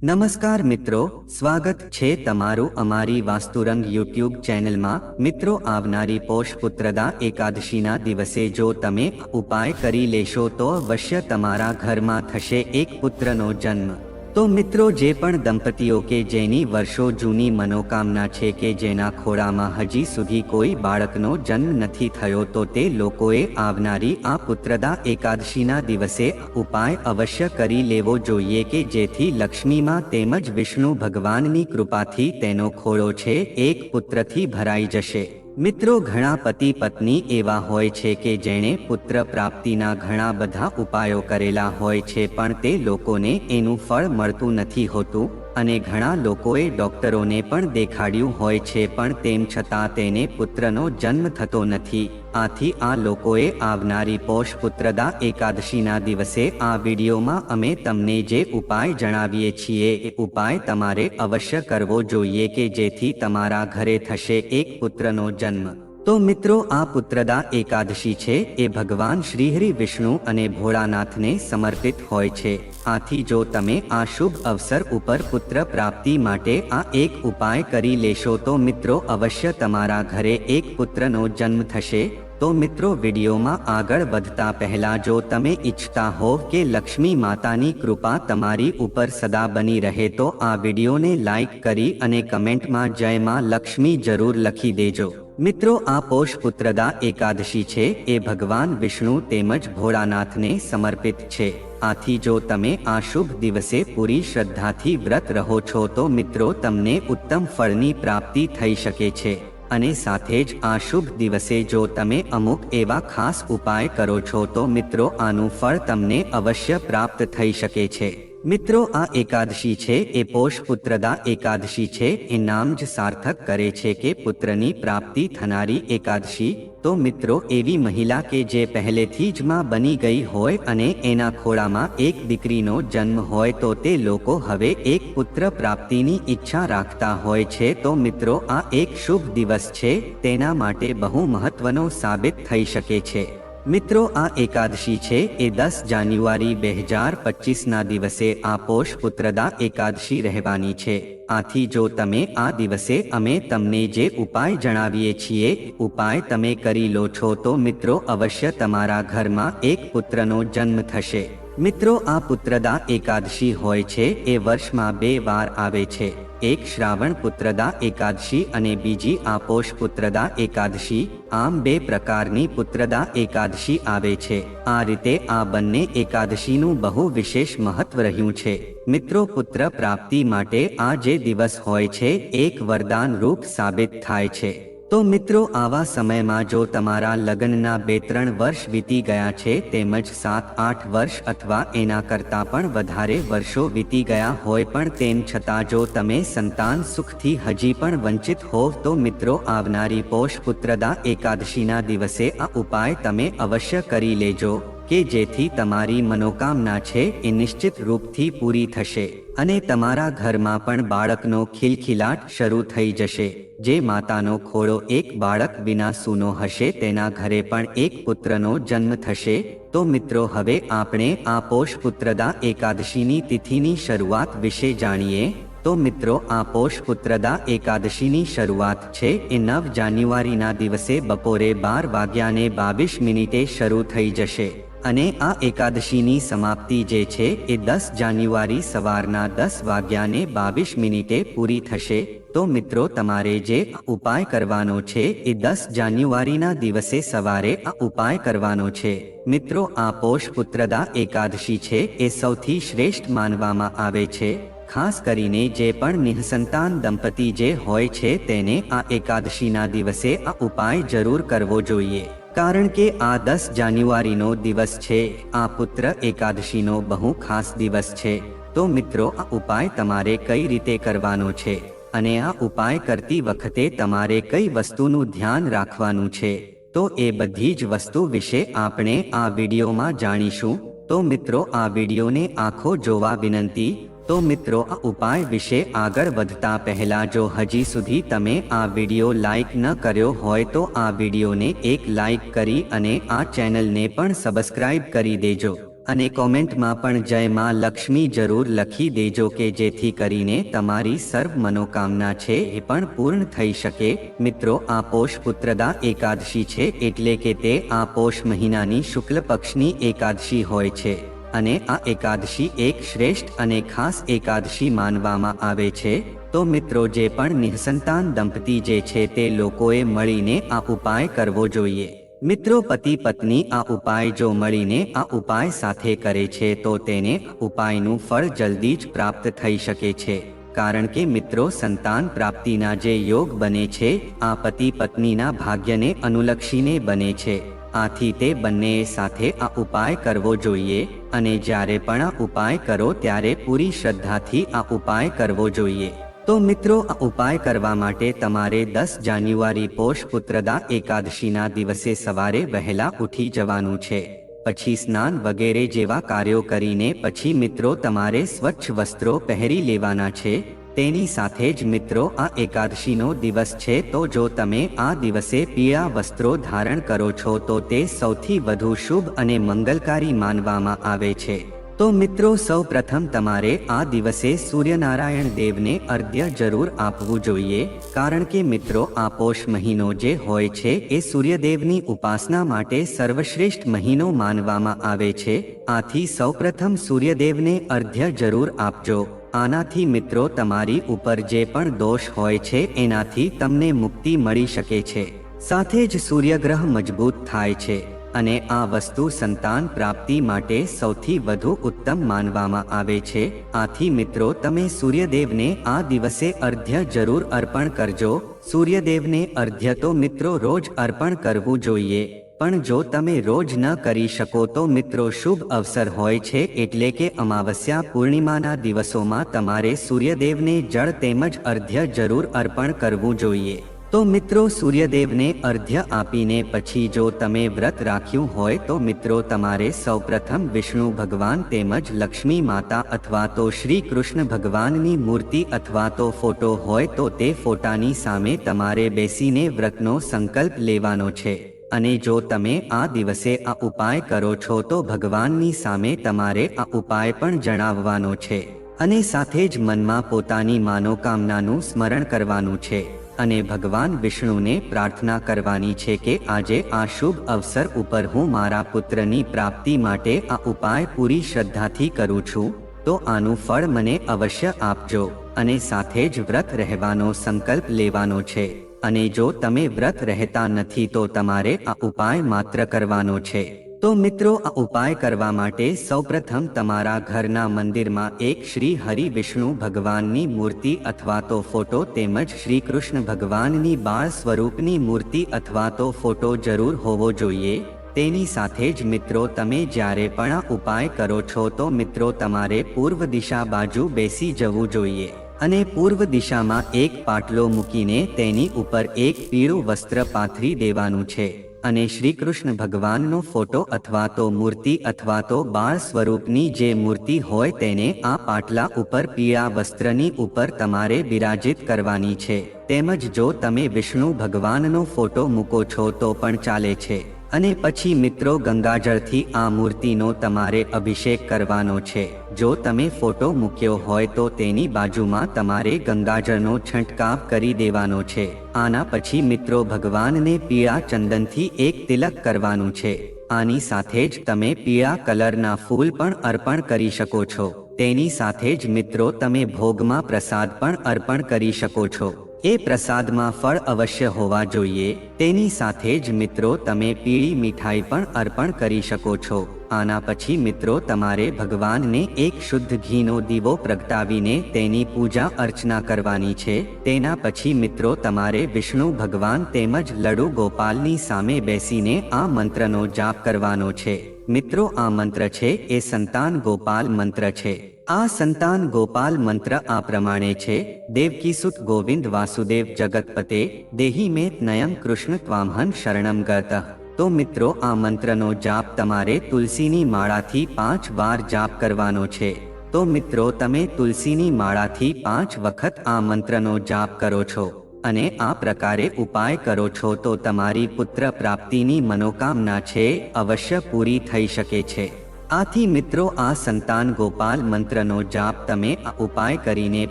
નમસ્કાર મિત્રો, સ્વાગત છે તમારું અમારી વાસ્તુરંગ યુટ્યુબ ચેનલમાં। મિત્રો, આવનારી પોષ પુત્રદા એકાદશીના દિવસે જો તમે ઉપાય કરી લેશો તો અવશ્ય તમારા ઘરમાં થશે એક પુત્રનો જન્મ। તો મિત્રો, જે પણ દંપતીઓ કે જેની વર્ષો જૂની મનોકામના છે કે જેના ખોળામાં હજી સુધી કોઈ બાળકનો જન્મ નથી થયો તો તે લોકોએ આવનારી આ પુત્રદા એકાદશીના દિવસે ઉપાય અવશ્ય કરી લેવો જોઈએ કે જેથી લક્ષ્મીમાં તેમજ વિષ્ણુ ભગવાનની કૃપાથી તેનો ખોળો છે એક પુત્રથી ભરાઈ જશે। મિત્રો, ઘણા પતિ પત્ની એવા હોય છે કે જેણે પુત્ર પ્રાપ્તિના ઘણા બધા ઉપાયો કરેલા હોય છે પણ તે લોકોને એનું ફળ મળતું નથી હોતું અને ઘણા લોકોએ ડોક્ટરોને પણ દેખાડ્યું હોય છે પણ તેમ છતાં તેને પુત્રનો જન્મ થતો નથી। આથી આ લોકોએ આવનારી પોષ પુત્રદા એકાદશીના દિવસે આ વિડીયોમાં અમે તમને જે ઉપાય જણાવીએ છીએ એ ઉપાય તમારે અવશ્ય કરવો જોઈએ કે જેથી તમારા ઘરે થશે એક પુત્રનો જન્મ। તો મિત્રો, આ પુત્રદા એકાદશી છે એ ભગવાન શ્રીહરિ વિષ્ણુ અને ભોળાનાથને સમર્પિત હોય છે। આથી જો તમે આ શુભ અવસર ઉપર પુત્ર પ્રાપ્તિ માટે આ એક ઉપાય કરી લેશો તો મિત્રો અવશ્ય તમારા ઘરે એક પુત્રનો જન્મ થશે। તો મિત્રો, વિડીયોમાં આગળ વધતા પહેલા જો તમે ઈચ્છતા હોવ કે લક્ષ્મી માતાની કૃપા તમારી ઉપર સદા બની રહે તો આ વિડીયોને લાઈક કરી અને કમેન્ટમાં જય માં લક્ષ્મી જરૂર લખી દેજો। મિત્રો, આ પોષ પુત્રદા એકાદશી છે એ ભગવાન વિષ્ણુ તેમજ ભોળાનાથને સમર્પિત છે। આથી જો તમે આ શુભ દિવસે પૂરી શ્રદ્ધાથી વ્રત રહો છો તો મિત્રો તમને ઉત્તમ ફળની પ્રાપ્તિ થઈ શકે છે અને સાથે જ આ શુભ દિવસે જો તમે અમુક એવા ખાસ ઉપાય કરો છો તો મિત્રો આનું ફળ તમને અવશ્ય પ્રાપ્ત થઈ શકે છે। મિત્રો, આ એકાદશી છે એ પોષ પુત્રદા એકાદશી છે એ નામ જ સાર્થક કરે છે કે પુત્રની પ્રાપ્તિ થનારી એકાદશી। તો મિત્રો, એવી મહિલા કે જે પહેલેથી જ માં બની ગઈ હોય અને એના ખોળામાં એક દીકરીનો જન્મ હોય તો તે લોકો હવે એક પુત્ર પ્રાપ્તિની ઈચ્છા રાખતા હોય છે તો મિત્રો આ એક શુભ દિવસ છે તેના માટે બહુ મહત્વનો સાબિત થઈ શકે છે। મિત્રો, આ એકાદશી છે એ 10 જાન્યુઆરી 2025ના દિવસે આ પોષ પુત્રદા એકાદશી રહેવાની છે। આથી જો તમે આ દિવસે અમે તમને જે ઉપાય જણાવીએ છીએ ઉપાય તમે કરી લો છો તો મિત્રો અવશ્ય તમારા ઘરમાં એક પુત્રનો જન્મ થશે। મિત્રો, આ પુત્રદા એકાદશી હોય છે એ વર્ષમાં 2 વાર આવે છે। એક શ્રાવણ પુત્રદા એકાદશી અને બીજી આ પોષ પુત્રદા એકાદશી। આમ 2 પ્રકારની પુત્રદા એકાદશી આવે છે। આ રીતે આ બંને એકાદશીનું બહુ વિશેષ મહત્વ રહ્યું છે। મિત્રો, પુત્ર પ્રાપ્તિ માટે આ જે દિવસ હોય છે એક વરદાન રૂપ સાબિત થાય છે। તો મિત્રો, આવા સમયમાં જો તમારા લગ્નના 2-3 વર્ષ વીતી ગયા છે તેમજ 7-8 વર્ષ અથવા એના કરતાં પણ વધારે વર્ષો વીતી ગયા હોય પણ તેમ છતાં જો તમે સંતાન સુખથી હજી પણ વંચિત હોવ તો મિત્રો આવનારી પોષ પુત્રદા એકાદશીના દિવસે આ ઉપાય તમે અવશ્ય કરી લેજો કે જેથી તમારી મનોકામના છે એ નિશ્ચિત રૂપથી પૂરી થશે અને તમારા ઘરમાં પણ બાળકનો ખિલખિલાટ શરૂ થઈ જશે। જે માતાનો ખોળો એક બાળક વિના સૂનો હશે તેના ઘરે પણ એક પુત્રનો જન્મ થશે। તો મિત્રો, હવે આપણે આ પોષ પુત્રદા એકાદશીની તિથિની શરૂઆત વિશે જાણીએ। તો મિત્રો, આ પોષ પુત્રદા એકાદશીની શરૂઆત છે એ 9 જાન્યુઆરીના દિવસે બપોરે 12:22 શરૂ થઈ જશે અને આ એકાદશીની સમાપ્તિ જે છે એ 10 જાન્યુઆરી સવારના 10:22 પૂરી થશે। તો મિત્રો, તમારે જે ઉપાય કરવાનો છે એ 10 જાન્યુઆરીના દિવસે સવારે આ ઉપાય કરવાનો છે। મિત્રો, આ પોષ પુત્રદા એકાદશી છે એ સૌથી શ્રેષ્ઠ માનવામાં આવે છે। ખાસ કરીને જે પણ નિઃસંતાન દંપતી જે હોય છે તેને આ એકાદશીના દિવસે આ ઉપાય જરૂર કરવો જોઈએ કારણ કે આ 10 જાન્યુઆરીનો દિવસ છે આ પુત્ર એકાદશીનો બહુ ખાસ દિવસ છે। તો મિત્રો, આ ઉપાય તમારે કઈ રીતે કરવાનો છે અને આ ઉપાય કરતી વખતે તમારે કઈ વસ્તુનું ધ્યાન રાખવાનું છે તો એ બધી જ વસ્તુ વિશે આપણે આ વિડીયોમાં જાણીશું। તો મિત્રો, આ વિડીયોને આખો જોવા વિનંતી। તો મિત્રો, આ ઉપાય વિશે આગળ વધતા પહેલા જો હજી સુધી તમે આ વિડીયો લાઈક ન કર્યો હોય તો આ વિડીયોને એક લાઈક કરી અને આ ચેનલને પણ સબસ્ક્રાઇબ કરી દેજો અને કોમેન્ટમાં પણ જય માં લક્ષ્મી જરૂર લખી દેજો કે જેથી કરીને તમારી સર્વ મનોકામના છે એ પણ પૂર્ણ થઈ શકે. મિત્રો, આ પોષ પુત્રદા એકાદશી છે એટલે કે તે આ પોષ મહિનાની શુક્લ પક્ષની એકાદશી હોય છે અને આ એકાદશી એક શ્રેષ્ઠ અને ખાસ એકાદશી માનવામાં આવે છે. તો મિત્રો, જે પણ નિઃસંતાન દંપતી જે છે તે લોકોએ મળીને આ ઉપાય કરવો જોઈએ. મિત્રો, પતિ પત્ની આ ઉપાય જો મળીને આ ઉપાય સાથે કરે છે તો તેને ઉપાયનું ફળ જલ્દી જ પ્રાપ્ત થઈ શકે છે. કારણ કે મિત્રો, સંતાન પ્રાપ્તિના જે યોગ બને છે આ પતિ પત્નીના ભાગ્યને અનુલક્ષીને બને છે. આથી તે બંનેએ સાથે આ ઉપાય કરવો જોઈએ અને જ્યારે પણ આ ઉપાય કરો ત્યારે પૂરી શ્રદ્ધાથી આ ઉપાય કરવો જોઈએ. તો મિત્રો, આ ઉપાય કરવા માટે તમારે 10 જાન્યુઆરી પોષ પુત્રદા એકાદશીના દિવસે સવારે વહેલા ઉઠી જવાનું છે. પછી સ્નાન વગેરે જેવા કાર્યો કરીને પછી મિત્રો તમારે સ્વચ્છ વસ્ત્રો પહેરી લેવાના છે. તેની સાથે જ મિત્રો, આ એકાદશીનો દિવસ છે તો જો તમે આ દિવસે પીળા વસ્ત્રો ધારણ કરો છો તો તે સૌથી વધુ શુભ અને મંગલકારી માનવામાં આવે છે. તો મિત્રો, સૌ પ્રથમ તમારે આ દિવસે સૂર્યનારાયણ દેવને અર્ઘ્ય જરૂર આપવું જોઈએ. કારણ કે મિત્રો, આ પોષ મહિનો જે હોય છે એ સૂર્યદેવની ઉપાસના માટે સર્વશ્રેષ્ઠ મહિનો માનવામાં આવે છે. આથી સૌપ્રથમ સૂર્યદેવને અર્ઘ્ય જરૂર આપજો. આનાથી મિત્રો તમારી ઉપર જે પણ દોષ હોય છે એનાથી તમને મુક્તિ મળી શકે છે. સાથે જ સૂર્યગ્રહ મજબૂત થાય છે અને આ વસ્તુ સંતાન પ્રાપ્તિ માટે સૌથી વધુ ઉત્તમ માનવામાં આવે છે. આથી મિત્રો, તમે સૂર્યદેવને આ દિવસે અર્ઘ્ય જરૂર અર્પણ કરજો. સૂર્યદેવને અર્ઘ્ય તો મિત્રો રોજ અર્પણ કરવું જોઈએ, પણ જો તમે રોજ ન કરી શકો તો મિત્રો શુભ અવસર હોય છે એટલે કે અમાવસ્યા પૂર્ણિમાના દિવસોમાં તમારે સૂર્યદેવને જળ તેમજ અર્ઘ્ય જરૂર અર્પણ કરવું જોઈએ. તો મિત્રો, સૂર્યદેવને અર્ઘ્ય આપીને પછી જો તમે વ્રત રાખ્યું હોય તો મિત્રો તમારે સૌપ્રથમ વિષ્ણુ ભગવાન તેમજ લક્ષ્મી માતા અથવા તો શ્રી કૃષ્ણ ભગવાનની મૂર્તિ અથવા તો ફોટો હોય તો તે ફોટાની સામે તમારે બેસીને વ્રતનો સંકલ્પ લેવાનો છે. અને જો તમે આ દિવસે આ ઉપાય કરો છો તો ભગવાનની સામે તમારે આ ઉપાય પણ જણાવવાનો છે અને સાથે જ મનમાં પોતાની મનોકામનાનું સ્મરણ કરવાનું છે અને ભગવાન વિષ્ણુને પ્રાર્થના કરવાની છે કે આજે આ શુભ અવસર ઉપર હું મારા પુત્રની પ્રાપ્તિ માટે આ ઉપાય પૂરી શ્રદ્ધાથી કરું છું, તો આનું ફળ મને અવશ્ય આપજો. અને સાથે જ વ્રત રહેવાનો સંકલ્પ લેવાનો છે. અને જો તમે વ્રત રહેતા નથી તો તમારે આ ઉપાય માત્ર કરવાનો છે. તો મિત્રો, આ ઉપાય કરવા માટે સૌપ્રથમ તમારા ઘરના મંદિરમાં એક શ્રી હરિ વિષ્ણુ ભગવાનની મૂર્તિ અથવા તો ફોટો તેમજ શ્રી કૃષ્ણ ભગવાનની બાળ સ્વરૂપની મૂર્તિ અથવા તો ફોટો જરૂર હોવો જોઈએ. તેની સાથે જ મિત્રો, તમે જ્યારે પણ આ ઉપાય કરો છો તો મિત્રો તમારે પૂર્વ દિશા બાજુ બેસી જવું જોઈએ અને પૂર્વ દિશામાં એક પાટલો મૂકીને તેની ઉપર એક પીળું વસ્ત્ર પાથરી દેવાનું છે અને શ્રી કૃષ્ણ ભગવાનનો ફોટો અથવા તો મૂર્તિ અથવા તો બાળ સ્વરૂપની જે મૂર્તિ હોય તેને આ પાટલા ઉપર પીળા વસ્ત્રની ઉપર તમારે બિરાજિત કરવાની છે. તેમજ જો તમે વિષ્ણુ ભગવાનનો ફોટો મૂકો છો તો પણ ચાલે છે. અને પછી મિત્રો, ગંગાજળથી આ મૂર્તિનો તમારે અભિષેક કરવાનો છે. જો તમે ફોટો મૂક્યો હોય તો તેની બાજુમાં તમારે ગંગાજળનો છંટકાવ કરી દેવાનો છે. આના પછી મિત્રો ભગવાનને પીળા ચંદનથી એક તિલક કરવાનું છે. આની સાથે જ તમે પીળા કલરના ફૂલ પણ અર્પણ કરી શકો છો. તેની સાથે જ મિત્રો તમે ભોગમાં પ્રસાદ પણ અર્પણ કરી શકો છો. એ પ્રસાદમાં ફળ અવશ્ય હોવા જોઈએ. તેની સાથે જ મિત્રો તમે પીળી મીઠાઈ પણ અર્પણ કરી શકો છો. આના પછી મિત્રો તમારે ભગવાનને એક શુદ્ધ ઘીનો દીવો પ્રગટાવીને તેની પૂજા અર્ચના કરવાની છે. તેના પછી મિત્રો તમારે વિષ્ણુ ભગવાન તેમજ લડુ ગોપાલની સામે બેસીને આ મંત્રનો જાપ કરવાનો છે. મિત્રો, આ મંત્ર છે એ સંતાન ગોપાલ મંત્ર છે. આ સંતાન ગોપાલ મંત્ર આ પ્રમાણે છે: દેવકીસુત ગોવિંદ વાસુદેવ જગતપતે દેહી મે નયમ કૃષ્ણ ત્વામહં શરણમ ગતઃ. તો મિત્રો આ મંત્રનો જાપ તમારે તુલસીની માળાથી 5 વાર જાપ કરવાનો છે. તો મિત્રો તમે તુલસીની માળાથી 5 વખત આ મંત્રનો જાપ કરો છો અને આ પ્રકારે ઉપાય કરો છો તો તમારી પુત્ર પ્રાપ્તિની મનોકામના છે અવશ્ય પૂરી થઈ શકે છે. આથી મિત્રો આ સંતાન ગોપાલ મંત્રનો જાપ તમે આ ઉપાય કરીને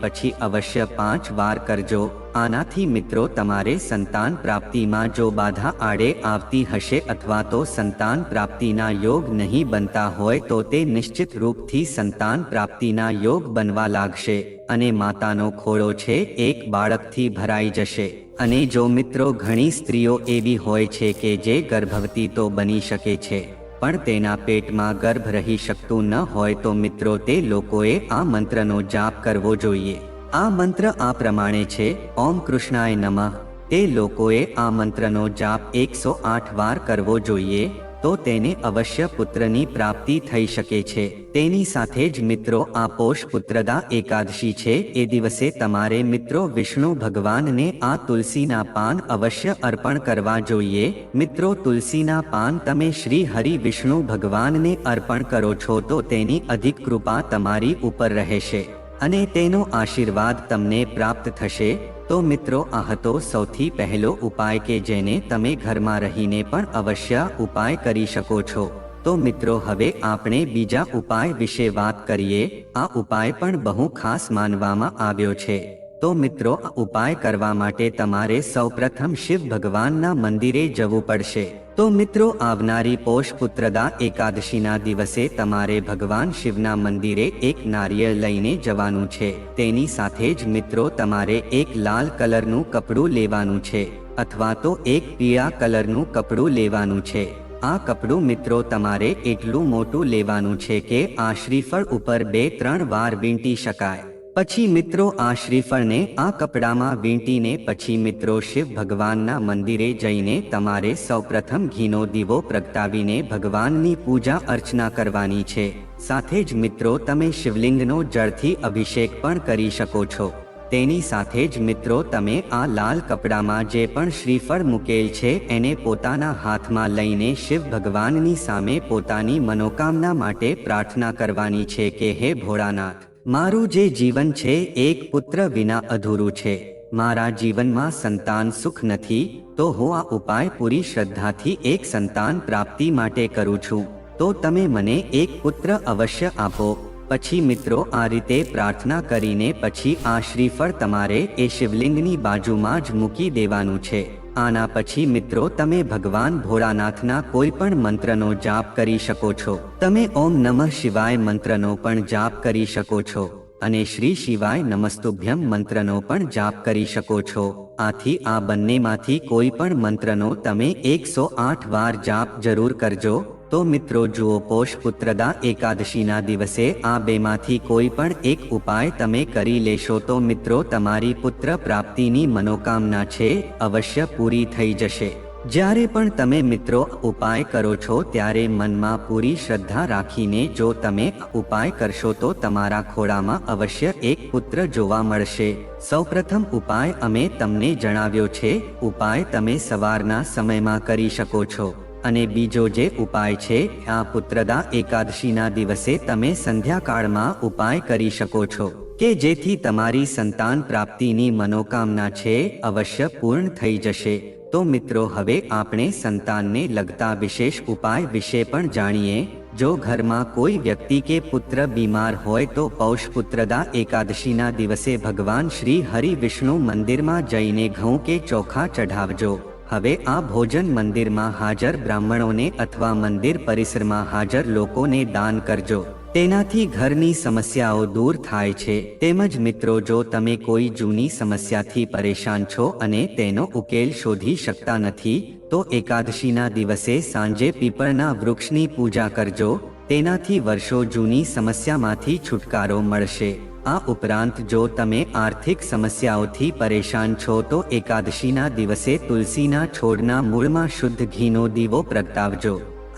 પછી અવશ્ય 5 વાર કરજો. આનાથી મિત્રો તમારે સંતાન પ્રાપ્તિમાં જો બાધા આડે આવતી હશે અથવા તો સંતાન પ્રાપ્તિના યોગ નહીં બનતા હોય તો તે નિશ્ચિત રૂપથી સંતાન પ્રાપ્તિના યોગ બનવા લાગશે અને માતાનો ખોળો છે એક બાળકથી ભરાઈ જશે. અને જો મિત્રો ઘણી સ્ત્રીઓ એવી હોય છે કે જે ગર્ભવતી તો બની શકે છે પણ તેના પેટમાં ગર્ભ રહી શકતું ન હોય તો મિત્રો તે લોકોએ આ મંત્રનો જાપ કરવો જોઈએ. આ મંત્ર આ પ્રમાણે છે: ઓમ કૃષ્ણાય નમઃ. તે લોકોએ આ મંત્રનો જાપ 108 વાર કરવો જોઈએ તો તેને અવશ્ય પુત્રની પ્રાપ્તિ થઈ શકે છે. તેની સાથે જ મિત્રો આ પોષ પુત્રદા એકાદશી છે એ દિવસે તમારે મિત્રો વિષ્ણુ ભગવાનને આ તુલસીના પાન અવશ્ય અર્પણ કરવા જોઈએ. મિત્રો તુલસીના પાન તમે શ્રી હરિ વિષ્ણુ ભગવાનને અર્પણ કરો છો તો તેની અધિક કૃપા તમારી ઉપર રહેશે અને તેનો આશીર્વાદ તમને પ્રાપ્ત થશે. તો મિત્રો આ હતો સૌથી પહેલો ઉપાય કે જેને તમે ઘરમાં રહીને પણ અવશ્ય ઉપાય કરી શકો છો. તો મિત્રો હવે આપણે બીજા ઉપાય વિશે વાત કરીએ. આ ઉપાય પણ બહુ ખાસ માનવામાં આવ્યો છે. તો મિત્રો આ ઉપાય કરવા માટે તમારે સૌપ્રથમ શિવ ભગવાનના મંદિરે જવું પડશે. તો મિત્રો આવનારી પોષ પુત્રદા એકાદશીના દિવસે તમારે ભગવાન શિવના મંદિરે એક નારિયેળ લઈને જવાનું છે. તેની સાથે જ મિત્રો તમારે એક લાલ કલરનું કપડું લેવાનું છે અથવા તો એક પીળા કલરનું કપડું લેવાનું છે. આ કપડું મિત્રો તમારે એટલું મોટું લેવાનું છે કે આ શ્રીફળ ઉપર 2-3 વાર વીંટી શકાય. પછી મિત્રો આ શ્રીફળને આ કપડામાં વીંટીને પછી મિત્રો શિવ ભગવાનના મંદિરે જઈને તમારે સૌપ્રથમ ઘીનો દીવો પ્રગટાવીને ભગવાનની પૂજા અર્ચના કરવાની છે. સાથે જ મિત્રો તમે શિવલિંગનો જળથી અભિષેક પણ કરી શકો છો. તેની સાથે જ મિત્રો તમે આ લાલ કપડામાં જે પણ શ્રીફળ મૂકેલ છે એને પોતાના હાથમાં લઈને શિવ ભગવાનની સામે પોતાની મનોકામના માટે પ્રાર્થના કરવાની છે કે હે ભોળાનાથ, મારું જે જીવન છે એક પુત્ર વિના અધૂરું છે. મારા જીવનમાં સંતાન સુખ નથી તો હું આ ઉપાય પૂરી શ્રદ્ધાથી એક સંતાન પ્રાપ્તિ માટે કરું છું. તો તમે મને એક પુત્ર અવશ્ય આપો. પછી મિત્રો આ રીતે પ્રાર્થના કરીને પછી આ શ્રીફળ તમારે એ શિવલિંગની બાજુમાં જ મૂકી દેવાનું છે. આના પછી મિત્રો તમે ભગવાન ભોળાનાથના કોઈ પણ મંત્રનો જાપ કરી શકો છો. તમે ઓમ નમઃ શિવાય મંત્રનો પણ જાપ કરી શકો છો અને શ્રી શિવાય નમસ્તુભ્યમ મંત્રનો પણ જાપ કરી શકો છો. આથી આ બંનેમાંથી કોઈ પણ મંત્રનો તમે 108 વાર જાપ જરૂર કરજો. તો મિત્રો જુઓ, પોષ પુત્રદા એકાદશીના દિવસે આ બેમાંથી કોઈ પણ એક ઉપાય તમે કરી લેશો તો મિત્રો તમારી પુત્ર પ્રાપ્તિની મનોકામના છે અવશ્ય પૂરી થઈ જશે. જ્યારે પણ તમે મિત્રો ઉપાય કરો છો ત્યારે મનમાં પૂરી શ્રદ્ધા રાખીને જો તમે ઉપાય કરશો તો તમારા ખોળામાં અવશ્ય એક પુત્ર જોવા મળશે. સૌપ્રથમ ઉપાય અમે તમને જણાવ્યો છે. ઉપાય તમે સવારના સમયમાં કરી શકો છો અને બીજો જે ઉપાય છે આ પુત્રદા એકાદશીના દિવસે તમે સંધ્યાકાળમાં ઉપાય કરી શકો છો કે જેથી તમારી સંતાન પ્રાપ્તિની મનોકામના છે અવશ્ય પૂર્ણ થઈ જશે. તો મિત્રો હવે આપણે સંતાનને લગતા વિશેષ ઉપાય વિશે પણ જાણીએ. જો ઘરમાં કોઈ વ્યક્તિ કે પુત્ર બીમાર હોય તો પૌષ પુત્રદા એકાદશીના દિવસે ભગવાન શ્રી હરિ વિષ્ણુ મંદિરમાં જઈને ઘઉં કે ચોખા ચઢાવજો. હવે આ ભોજન મંદિરમાં હાજર બ્રાહ્મણોને અથવા મંદિર પરિસરમાં હાજર લોકોને દાન કરજો. તેનાથી ઘરની સમસ્યાઓ દૂર થાય છે. તેમજ મિત્રો જો તમે કોઈ જૂની સમસ્યાથી પરેશાન છો અને તેનો ઉકેલ શોધી શકતા નથી તો એકાદશીના દિવસે સાંજે પીપળના વૃક્ષની પૂજા કરજો. તેનાથી વર્ષો જૂની સમસ્યામાંથી છુટકારો મળશે. આ ઉપરાંત જો તમે આર્થિક સમસ્યાઓથી પરેશાન છો તો એકાદશીના દિવસે તુલસીના છોડના મૂળમાં શુદ્ધ ઘીનો દીવો પ્રગટાવજો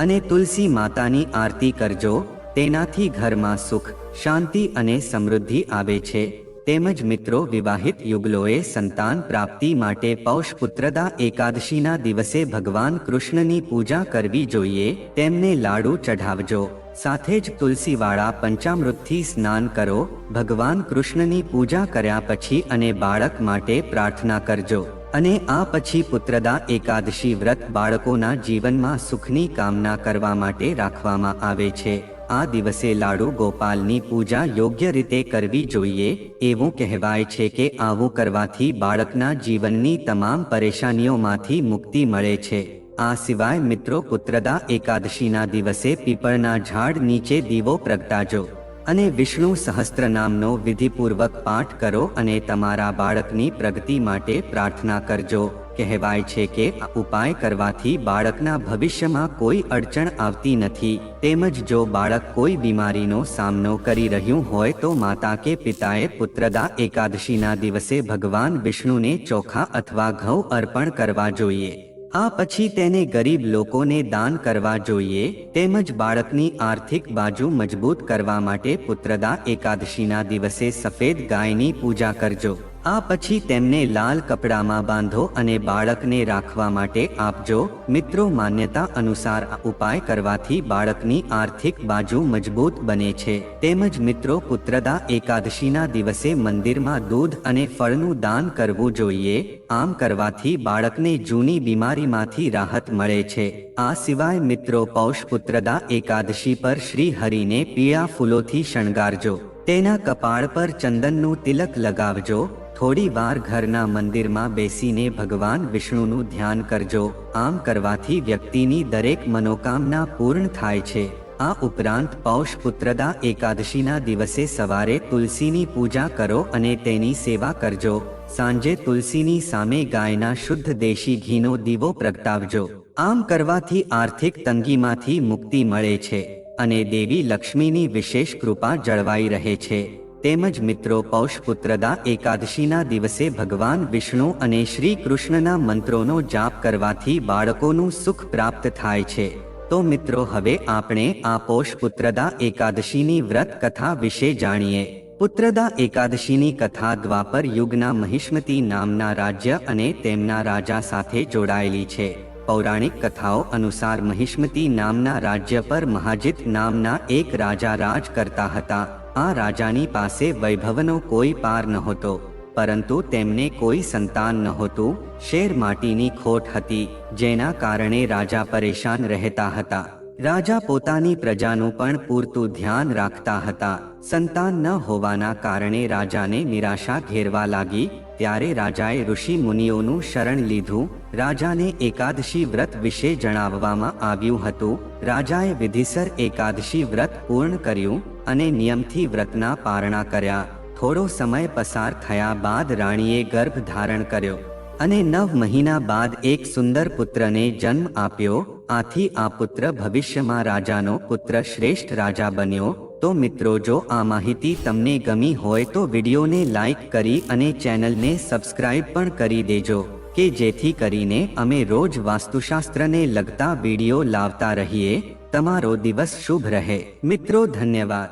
અને તુલસી માતાની આરતી કરજો. તેનાથી ઘરમાં સુખ, શાંતિ અને સમૃદ્ધિ આવે છે. તેમજ મિત્રો વિવાહિત યુગલોએ સંતાન પ્રાપ્તિ માટે પૌષ પુત્રદા એકાદશીના દિવસે ભગવાન કૃષ્ણની પૂજા કરવી જોઈએ. તેમને લાડુ ચઢાવજો. સાથે જ તુલસીવાળા પંચામૃતથી સ્નાન કરો. ભગવાન કૃષ્ણની પૂજા કર્યા પછી અને બાળક માટે પ્રાર્થના કરજો. અને આ પછી પુત્રદા એકાદશી વ્રત બાળકોના જીવનમાં સુખની કામના કરવા માટે રાખવામાં આવે છે. આ દિવસે લાડુ ગોપાલની પૂજા યોગ્ય રીતે કરવી જોઈએ. એવું કહેવાય છે કે આવું કરવાથી બાળકના જીવનની તમામ પરેશાનીઓમાંથી મુક્તિ મળે છે. આ સિવાય મિત્રો, પુત્રદા એકાદશીના દિવસે પીપળના ઝાડ નીચે દીવો પ્રગટાજો અને વિષ્ણુ સહસ્ત્રનામનો વિધિપૂર્વક પાઠ કરો અને તમારા બાળકની પ્રગતિ માટે પ્રાર્થના કરજો. કહેવાય છે કે આ ઉપાય કરવાથી બાળકના ભવિષ્યમાં કોઈ અડચણ આવતી નથી. તેમજ જો બાળક કોઈ બીમારીનો સામનો કરી રહ્યું હોય તો માતા કે પિતાએ પુત્રદા એકાદશીના દિવસે ભગવાન વિષ્ણુને ચોખા અથવા ઘઉં અર્પણ કરવા જોઈએ. આ પછી તેને ગરીબ લોકોને દાન કરવા જોઈએ. તેમજ બાળકની આર્થિક બાજુ મજબૂત કરવા માટે પુત્રદા એકાદશીના દિવસે સફેદ ગાયની પૂજા કરજો. આ પછી તેમને લાલ કપડામાં બાંધો અને બાળકને રાખવા માટે આપજો. મિત્રો, માન્યતા અનુસાર આ ઉપાય કરવાથી બાળકની આર્થિક બાજુ મજબૂત બને છે. તેમજ મિત્રો, પુત્રદા એકાદશીના દિવસે મંદિરમાં દૂધ અને ફળનું દાન કરવું જોઈએ. આમ કરવાથી બાળકને જૂની બીમારીમાંથી રાહત મળે છે. આ સિવાય મિત્રો, પૌષ પુત્રદા એકાદશી પર શ્રી હરિને પીળા ફૂલોથી શણગારજો. તેના કપાળ પર ચંદનનું તિલક લગાવજો. થોડી વાર ઘરના મંદિરમાં બેસીને ભગવાન વિષ્ણુનું ધ્યાન કરજો. આમ કરવાથી વ્યક્તિની દરેક મનોકામના પૂર્ણ થાય છે. આ ઉપરાંત પૌષ પુત્રદા એકાદશીના દિવસે સવારે તુલસીની પૂજા કરો અને તેની સેવા કરજો. સાંજે તુલસીની સામે ગાયના શુદ્ધ દેશી ઘીનો દીવો પ્રગટાવજો. આમ કરવાથી આર્થિક તંગીમાંથી મુક્તિ મળે છે અને દેવી લક્ષ્મીની વિશેષ કૃપા જળવાઈ રહે છે. તેમજ મિત્રો, પૌષ પુત્રદા એકાદશીના દિવસે ભગવાન વિષ્ણુ અને શ્રી કૃષ્ણના મંત્રોનો જાપ કરવાથી બાળકોનું સુખ પ્રાપ્ત થાય છે. તો મિત્રો, હવે આપણે આ પૌષ પુત્રદા એકાદશીની વ્રત કથા વિશે જાણીએ. પુત્રદા એકાદશીની કથા દ્વાપર યુગના મહિષ્મતી નામના રાજ્ય અને તેમના રાજા સાથે જોડાયેલી છે. પૌરાણિક કથાઓ અનુસાર મહિષ્મતી નામના રાજ્ય પર મહાજીત નામના એક રાજા રાજ કરતા હતા. આ રાજાની પાસે વૈભવનો કોઈ પાર નહોતો, પરંતુ તેમને કોઈ સંતાન નહોતું. શેર માટીની ખોટ હતી, જેના કારણે રાજા પરેશાન રહેતા હતા. રાજા પોતાની પ્રજાનું પણ પૂરતું ધ્યાન રાખતા હતા. સંતાન ન હોવાના કારણે રાજાને નિરાશા ઘેરવા લાગી. ત્યારે રાજાએ ઋષિ મુનિઓનું શરણ લીધું. રાજાને એકાદશી વ્રત વિશે જણાવવામાં આવ્યું હતું. રાજાએ વિધિસર એકાદશી વ્રત પૂર્ણ કર્યું અને નિયમથી વ્રતના પારણા કર્યા. થોડો સમય પસાર થયા બાદ રાણીએ ગર્ભ ધારણ કર્યો અને 9 મહિના બાદ એક સુંદર પુત્રને જન્મ આપ્યો. આથી આ પુત્ર ભવિષ્યમાં રાજાનો પુત્ર શ્રેષ્ઠ રાજા બન્યો. તો મિત્રો, જો આ માહિતી તમને ગમી હોય તો વિડીયોને લાઈક કરી અને ચેનલને સબસ્ક્રાઇબ પણ કરી દેજો, કે જેથી કરીને અમે રોજ વાસ્તુશાસ્ત્રને લગતા વિડીયો લાવતા રહીએ. તમારો દિવસ શુભ રહે. મિત્રો, ધન્યવાદ.